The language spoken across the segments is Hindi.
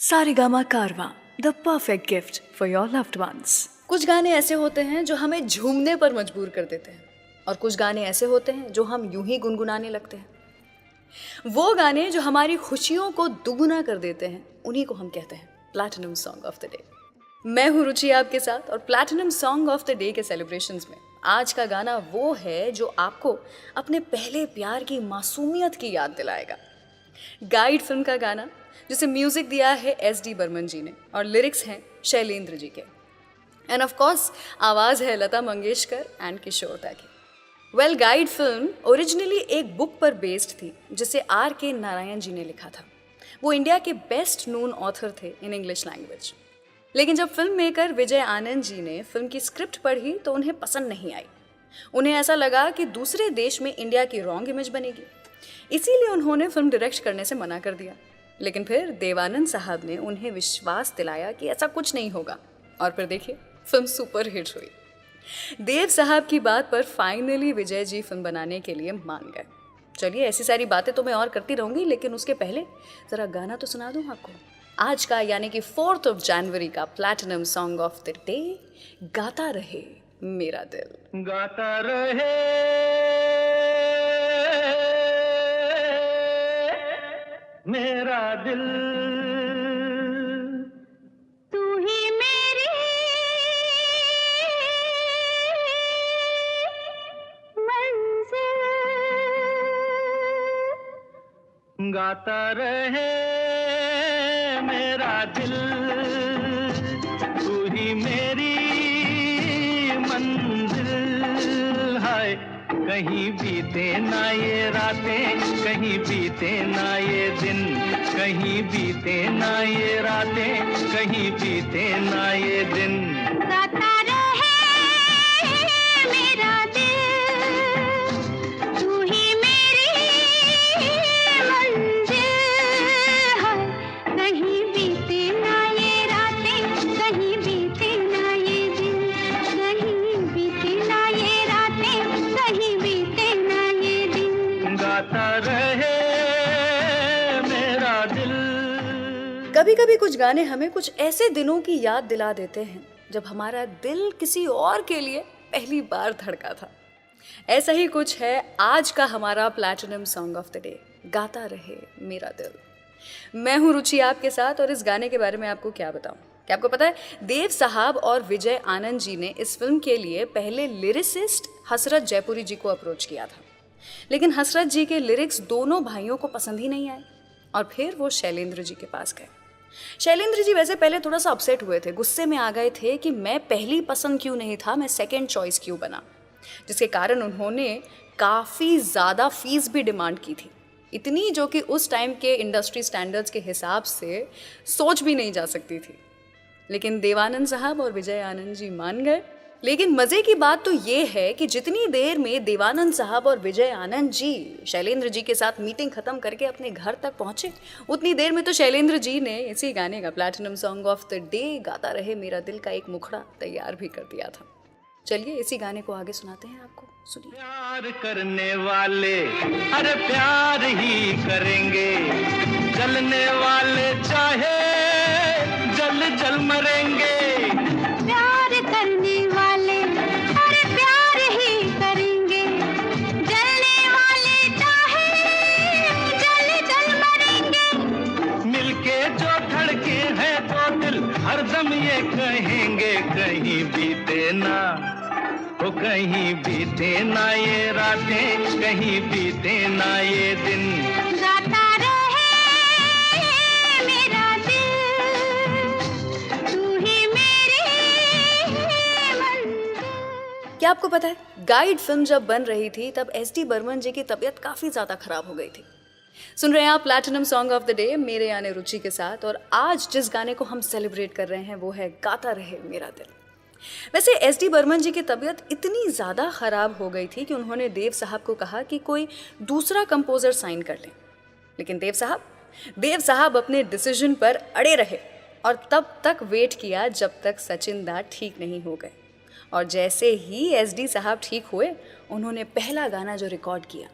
Saregama Karwaan, the perfect gift for your loved ones. कुछ गाने ऐसे होते हैं जो हमें झूमने पर मजबूर कर देते हैं और कुछ गाने ऐसे होते हैं जो हम यूं ही गुनगुनाने लगते हैं। वो गाने जो हमारी खुशियों को दुगुना कर देते हैं, उन्हीं को हम कहते हैं platinum song of the day. मैं हूँ रुचि आपके साथ और platinum song of the day के सेलिब्रेशंस में आज का गाना वो है जो आपको अपने पहले प्यार की मासूमियत की याद दिलाएगा। गाइड फिल्म का गाना जिसे म्यूजिक दिया है एस.डी. बर्मन जी ने और लिरिक्स हैं शैलेंद्र जी के। एंड ऑफ कोर्स आवाज़ है लता मंगेशकर एंड किशोर दा की। वेल, गाइड फिल्म ओरिजिनली एक बुक पर बेस्ड थी जिसे R.K. नारायण जी ने लिखा था। वो इंडिया के बेस्ट नोन ऑथर थे इन इंग्लिश लैंग्वेज। लेकिन जब फिल्म मेकर विजय आनंद जी ने फिल्म की स्क्रिप्ट पढ़ी तो उन्हें पसंद नहीं आई। उन्हें ऐसा लगा कि दूसरे देश में इंडिया की रॉन्ग इमेज बनेगी, इसीलिए उन्होंने फिल्म डायरेक्ट करने से मना कर दिया। लेकिन फिर देवानंद साहब ने उन्हें विश्वास दिलाया कि ऐसा कुछ नहीं होगा और फिर देखिए फिल्म सुपर हिट हुई। देव साहब की बात पर फाइनली विजय जी फिल्म बनाने के लिए मान गए। चलिए, ऐसी सारी बातें तो मैं और करती रहूंगी, लेकिन उसके पहले ज़रा गाना तो सुना दूं आपको। आज का यानी कि 4 जनवरी का platinum song of the day, गाता रहे मेरा दिल। गाता रहे मेरा दिल, तू ही मेरी मंजिल। गाता रहे मेरा दिल, तू ही मेरी मंजिल। हाय कहीं बीते ना ये रातें, कहीं बीते ना ये दिन, कहीं बीते ना ये रातें, कहीं बीते ना ये दिन। गाता रहे मेरा दिल, तू ही मेरी मंजिल। हाय कहीं बीते ना ये रातें, कहीं बीते ना ये दिन, कहीं बीते ना ये रातें, कहीं बीते ना ये दिन। गाता रहे मेरा दिल। कभी कभी कुछ गाने हमें कुछ ऐसे दिनों की याद दिला देते हैं जब हमारा दिल किसी और के लिए पहली बार धड़का था। ऐसा ही कुछ है आज का हमारा platinum song of the day, गाता रहे मेरा दिल। मैं हूँ रुचि आपके साथ और इस गाने के बारे में आपको क्या बताऊँ। क्या आपको पता है, देव साहब और विजय आनंद जी ने इस फिल्म के लिए पहले लिरिसिस्ट हसरत जयपुरी जी को अप्रोच किया था, लेकिन हसरत जी के लिरिक्स दोनों भाइयों को पसंद ही नहीं आए और फिर वो शैलेंद्र जी के पास गए। शैलेंद्र जी वैसे पहले थोड़ा सा अपसेट हुए थे, गुस्से में आ गए थे कि मैं पहली पसंद क्यों नहीं था, मैं सेकंड चॉइस क्यों बना, जिसके कारण उन्होंने काफ़ी ज़्यादा फीस भी डिमांड की थी, इतनी जो कि उस टाइम के इंडस्ट्री स्टैंडर्ड्स के हिसाब से सोच भी नहीं जा सकती थी। लेकिन देवानंद साहब और विजय आनंद जी मान गए। लेकिन मज़े की बात तो ये है कि जितनी देर में देवानंद साहब और विजय आनंद जी शैलेंद्र जी के साथ मीटिंग ख़त्म करके अपने घर तक पहुँचे, उतनी देर में तो शैलेंद्र जी ने इसी गाने का platinum song of the day, गाता रहे मेरा दिल का एक मुखड़ा तैयार भी कर दिया था। चलिए इसी गाने को आगे सुनाते हैं आपको, सुनिए। प्यार करने वाले अरे प्यार ही करेंगे, जलने वाले चाहे जल जल मरेंगे। प्यार करने वाले अरे प्यार ही करेंगे, जलने वाले चाहे जल जल मरेंगे। मिलके जो धड़के हैं तो दिल हरदम ये कहेंगे, कहीं बीते ना ओ कहीं बीते ना ये रातें, कहीं बीते ना ये दिन। गाता रहे मेरा दिल, तू ही मेरी मंजिल। क्या आपको पता है, गाइड फिल्म जब बन रही थी तब एस.डी. बर्मन जी की तबीयत काफ़ी ज़्यादा खराब हो गई थी। सुन रहे हैं आप platinum song of the day मेरे यानी रुचि के साथ, और आज जिस गाने को हम सेलिब्रेट कर रहे हैं वो है गाता रहे मेरा दिल। वैसे एस.डी. बर्मन जी की तबीयत इतनी ज़्यादा ख़राब हो गई थी कि उन्होंने देव साहब को कहा कि कोई दूसरा कंपोज़र साइन कर लें, लेकिन देव साहब अपने डिसीजन पर अड़े रहे और तब तक वेट किया जब तक सचिन दा ठीक नहीं हो गए। और जैसे ही एस.डी. साहब ठीक हुए, उन्होंने पहला गाना जो रिकॉर्ड किया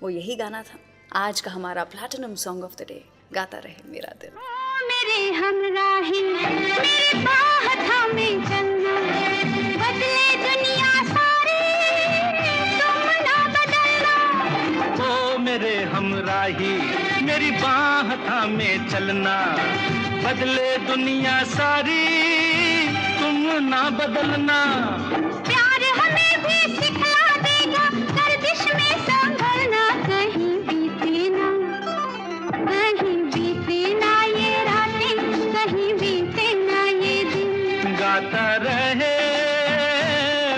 वो यही गाना था आज का हमारा platinum song of the day, गाता रहे मेरा दिल। मेरे हमराही मेरी बाह थामे चलना, बदले दुनिया सारी तुम ना बदलना। ओ मेरे हमराही मेरी बाह थामे चलना, बदले दुनिया सारी तुम ना बदलना। प्यार हमें भी सिखला देगा गर्दिश में संभलना, कहीं बीते ना, कहीं बीते ना ये रातें, कहीं बीते ना ये दिन। गाता रहे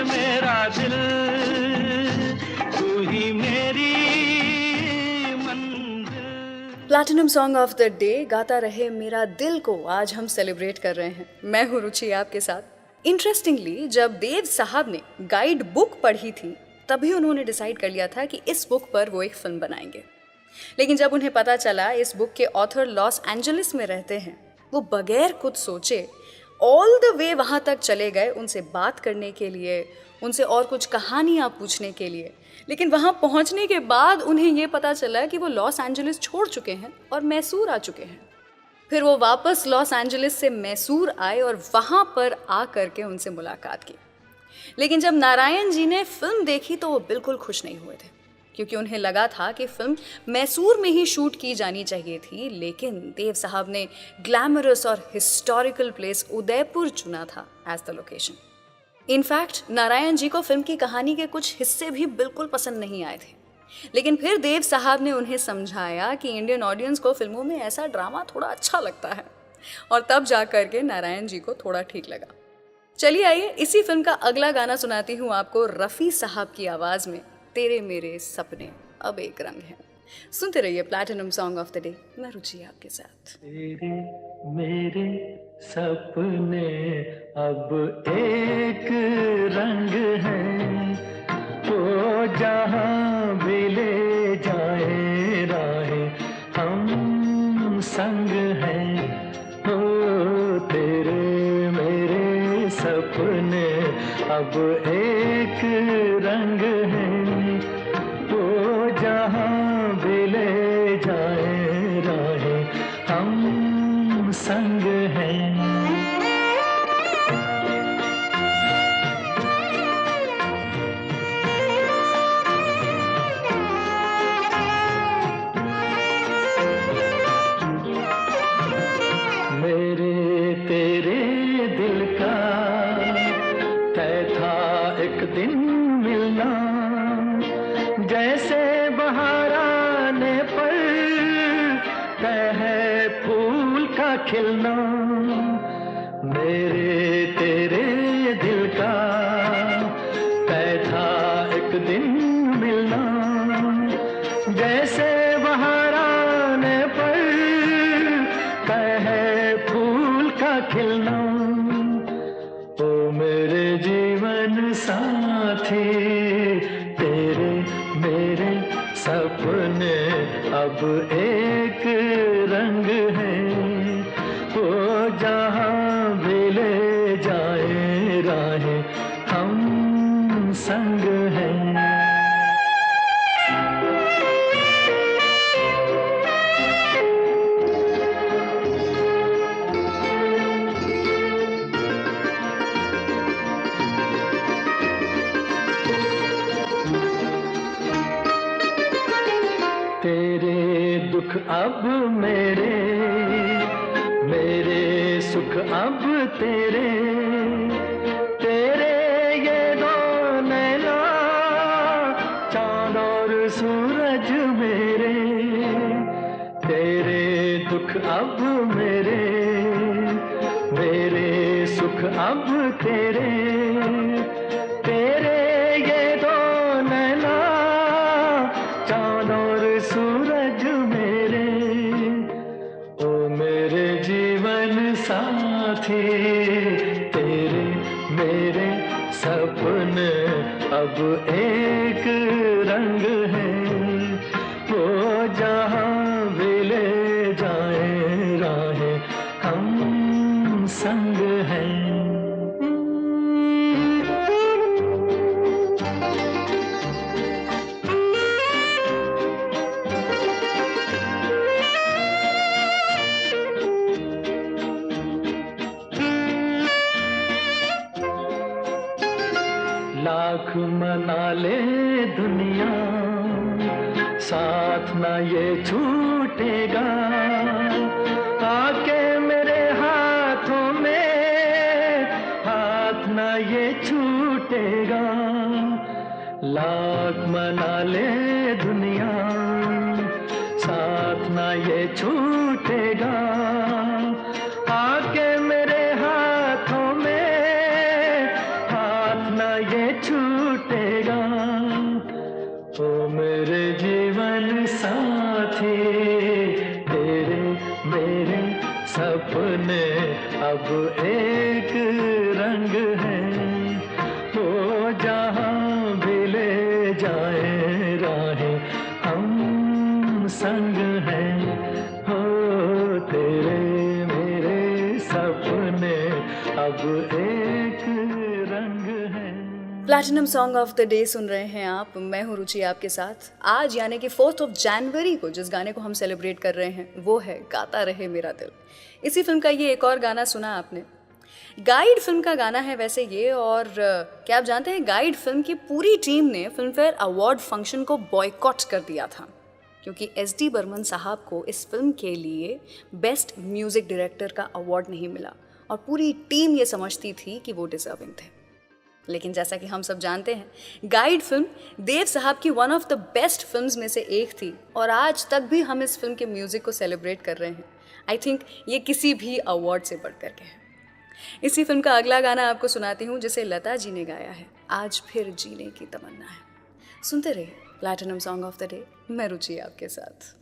मेरा दिल, तू ही मेरी मंजिल। Platinum song of the day गाता रहे मेरा दिल को आज हम सेलिब्रेट कर रहे हैं। मैं हूँ रुचि आपके साथ। इंटरेस्टिंगली जब देव साहब ने गाइड बुक पढ़ी थी तभी उन्होंने डिसाइड कर लिया था कि इस बुक पर वो एक फिल्म बनाएंगे। लेकिन जब उन्हें पता चला इस बुक के ऑथर लॉस एंजलिस में रहते हैं, वो बगैर कुछ सोचे ऑल द वे वहाँ तक चले गए उनसे बात करने के लिए, उनसे और कुछ कहानियाँ पूछने के लिए। लेकिन वहाँ पहुँचने के बाद उन्हें ये पता चला कि वो लॉस एंजलिस छोड़ चुके हैं और मैसूर आ चुके हैं। फिर वो वापस लॉस एंजलिस से मैसूर आए और वहाँ पर आ करके उनसे मुलाकात की। लेकिन जब नारायण जी ने फिल्म देखी तो वो बिल्कुल खुश नहीं हुए थे, क्योंकि उन्हें लगा था कि फिल्म मैसूर में ही शूट की जानी चाहिए थी। लेकिन देव साहब ने ग्लैमरस और हिस्टोरिकल प्लेस उदयपुर चुना था as the location. In fact Narayan ji को फिल्म की कहानी के कुछ हिस्से भी बिल्कुल पसंद नहीं आए थे। लेकिन फिर देव साहब ने उन्हें समझाया कि इंडियन ऑडियंस को फिल्मों में ऐसा ड्रामा थोड़ा अच्छा लगता है, और तब जा करके नारायण जी को थोड़ा ठीक लगा। चलिए आइए इसी फिल्म का अगला गाना सुनाती हूँ आपको रफ़ी साहब की आवाज़ में, तेरे मेरे सपने अब एक रंग है। सुनते रहिए platinum song of the day. मैं रुचि आपके साथ। तेरे मेरे सपने अब एक रंग है, वो जहाँ भी ले जाए राहें हम संग हैं। हो तेरे मेरे सपने अब एक रंग हैं, वो जहाँ भी ले जाए राहें हम संग हैं। दिन मिलना, जैसे बहार आने पर तय है फूल का खिलना। मेरे तेरे दिल का तय था एक दिन मिलना, जैसे बहार आने पर तय है फूल का खिलना। ओ मेरे जीवन साथी तेरे मेरे सपने अब एक रंग हैं, वो जहाँ भी ले जाए राहें हम संग हैं। दुख अब मेरे, मेरे सुख अब तेरे, तेरे ये दो नैना चांद और सूरज मेरे। तेरे दुख अब मेरे, मेरे सुख अब तेरे, तेरे ये दो नैना चांद और सूरज मेरे। ओ मेरे जीवन साथी तेरे मेरे सपने अब एक रंग हैं, वो जहाँ भी ले जाए राहें हम संग हैं। लाख मना ले दुनिया, साथ ना ये छूटेगा। आके मेरे हाथों में हाथ ना ये छूटेगा। लाख मना ले दुनिया, साथ ना ये छूटेगा। आके मेरे हाथों में हाथ ना ये छूटेगा। ओ मेरे जीवन साथी, तेरे मेरे सपने अब एक रंग है। ओ जहाँ भी ले जाए राहें, हम संग हैं। हो तेरे मेरे सपने अब एक रंग है। Platinum song of the day सुन रहे हैं आप, मैं हूँ रुचि आपके साथ। आज यानी कि 4 जनवरी को जिस गाने को हम सेलिब्रेट कर रहे हैं वो है गाता रहे मेरा दिल। इसी फिल्म का ये एक और गाना सुना आपने, गाइड फिल्म का गाना है वैसे ये। और क्या आप जानते हैं, गाइड फिल्म की पूरी टीम ने फिल्म फेयर अवार्ड फंक्शन को बॉयकॉट कर दिया था क्योंकि एस.डी. बर्मन साहब को इस फिल्म के लिए बेस्ट म्यूजिक डायरेक्टर का अवार्ड नहीं मिला और पूरी टीम ये समझती थी कि वो डिजर्विंग थे। लेकिन जैसा कि हम सब जानते हैं, गाइड फिल्म देव साहब की one of the best films में से एक थी और आज तक भी हम इस फिल्म के म्यूजिक को सेलिब्रेट कर रहे हैं। आई थिंक ये किसी भी अवार्ड से बढ़ कर के है। इसी फिल्म का अगला गाना आपको सुनाती हूँ जिसे लता जी ने गाया है, आज फिर जीने की तमन्ना है। सुनते रहिए platinum song of the day, मैं रुचि आपके साथ।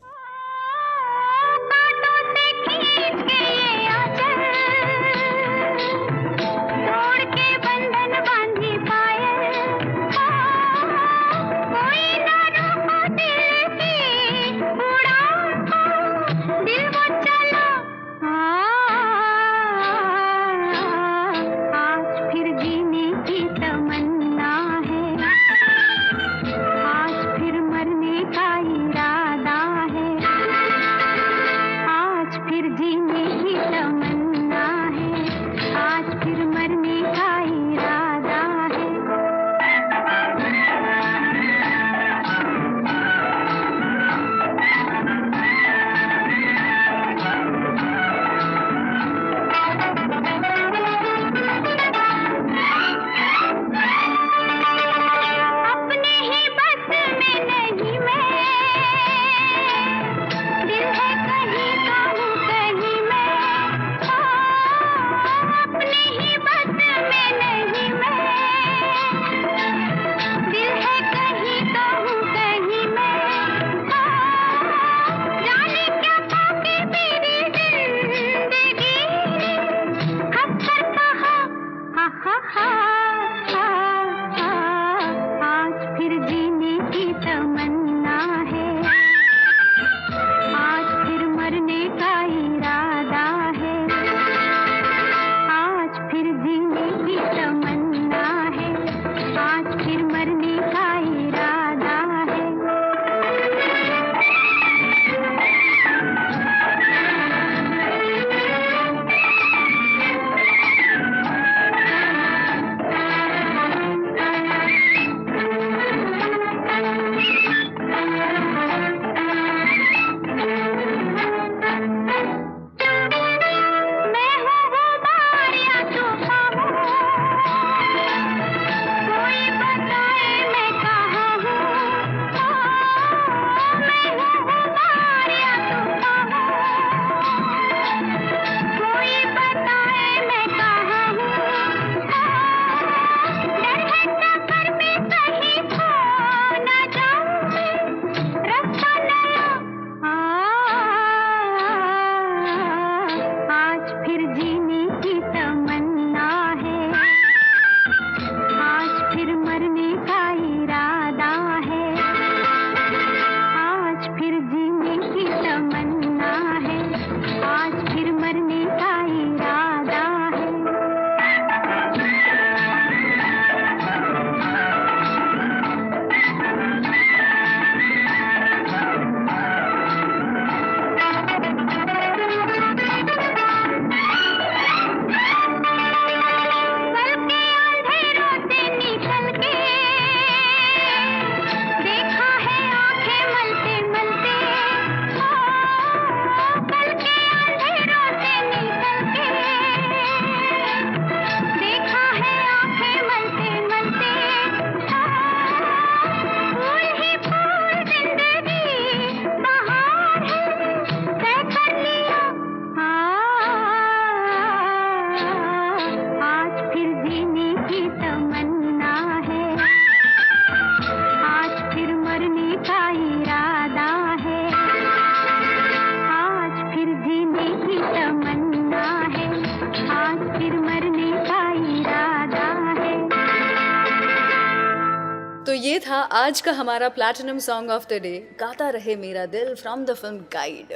ये था आज का हमारा platinum song of the day, गाता रहे मेरा दिल फ्रॉम द फिल्म गाइड।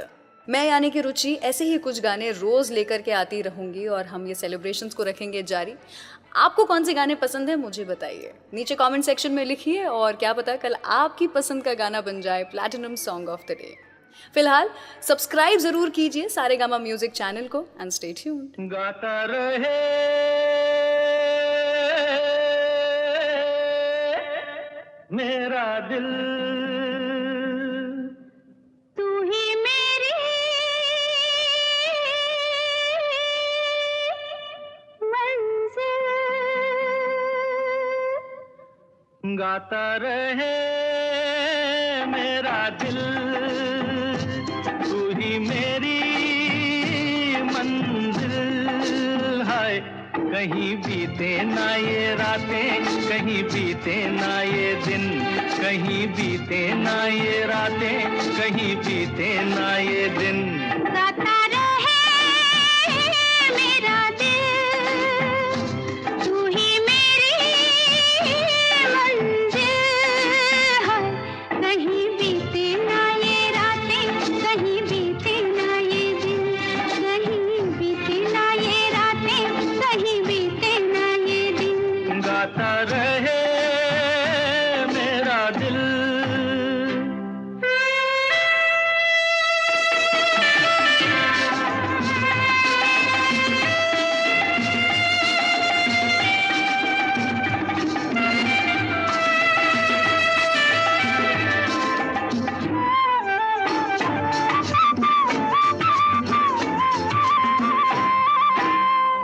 मैं यानी कि रुचि ऐसे ही कुछ गाने रोज लेकर के आती रहूंगी और हम ये सेलिब्रेशंस को रखेंगे जारी। आपको कौन से गाने पसंद है मुझे बताइए, नीचे कमेंट सेक्शन में लिखिए और क्या पता कल आपकी पसंद का गाना बन जाए platinum song of the day. फिलहाल सब्सक्राइब जरूर कीजिए सारेगामा म्यूजिक चैनल को एंड स्टे ट्यून्ड। गाता रहे मेरा दिल, तू ही मेरी मंजिल, गाता रहे मेरा दिल, तू ही मेरी मंजिल। हाय कहीं बीते ना ये रातें, कहीं बीते ना ये दिन, कहीं बीते ना ये रातें, कहीं बीते ना ये दिन। गाता रहे मेरा दिल, तू ही मेरी मंजिल। हाय कहीं बीते ना ये रातें, कहीं बीते ना ये दिन, कहीं बीते ना ये रातें, कहीं बीते ना ये दिन। गाता रहे मेरा दिल।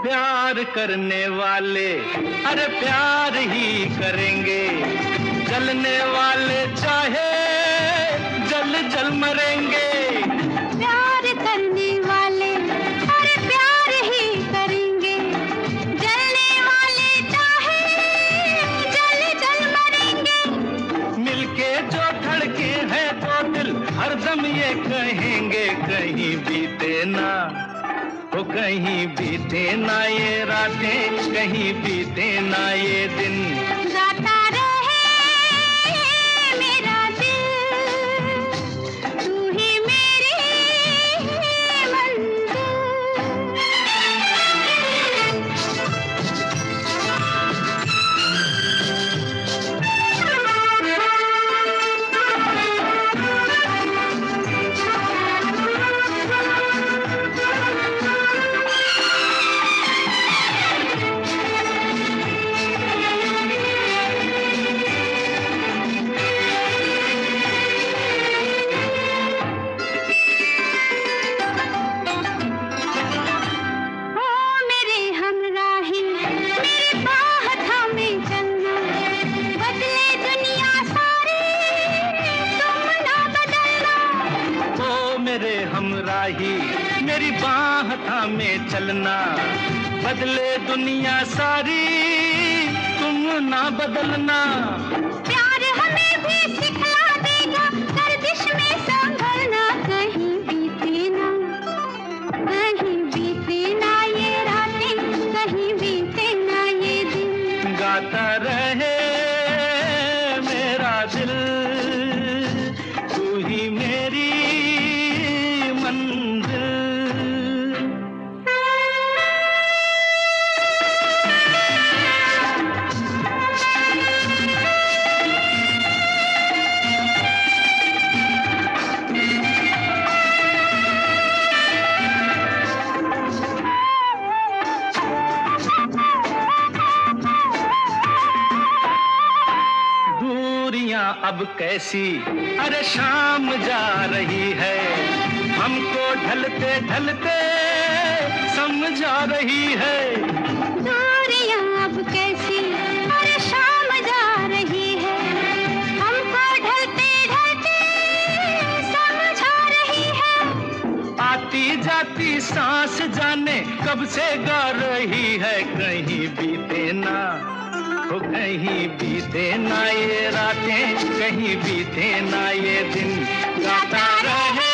प्यार करने वाले अरे प्यार ही करेंगे, जलने वाले चाहे जल जल मरेंगे। प्यार करने वाले अरे प्यार ही करेंगे, जलने वाले चाहे जल जल मरेंगे। मिलके जो धड़के हैं दो दिल हरदम ये कहेंगे, कहीं बीते ना वो कहीं बीते ना ये रातें, कहीं बीते ना ये दिन। गाता रहे मेरा दिल, तू ही मेरी हमराही मेरी बाह थामे चलना, बदले दुनिया सारी तुम ना बदलना। प्यार हमें भी सिखला देगा गर्दिश में संभलना, कहीं बीते ना, कहीं बीते ना ये रातें, कहीं बीते ना ये दिन। गाता रहे मेरा दिल, तू ही मेरी मंजिल। अब कैसी अरे शाम जा रही है, हमको ढलते ढलते समझ आ रही है। दूरियां अब कैसी अरे शाम जा रही है, हमको ढलते ढलते समझ आ रही है। आती जाती सांस जाने कब से गा रही है, कहीं बीते ना हो कहीं बीते ना ये रातें, कहीं बीते ना ये दिन। गाता रहे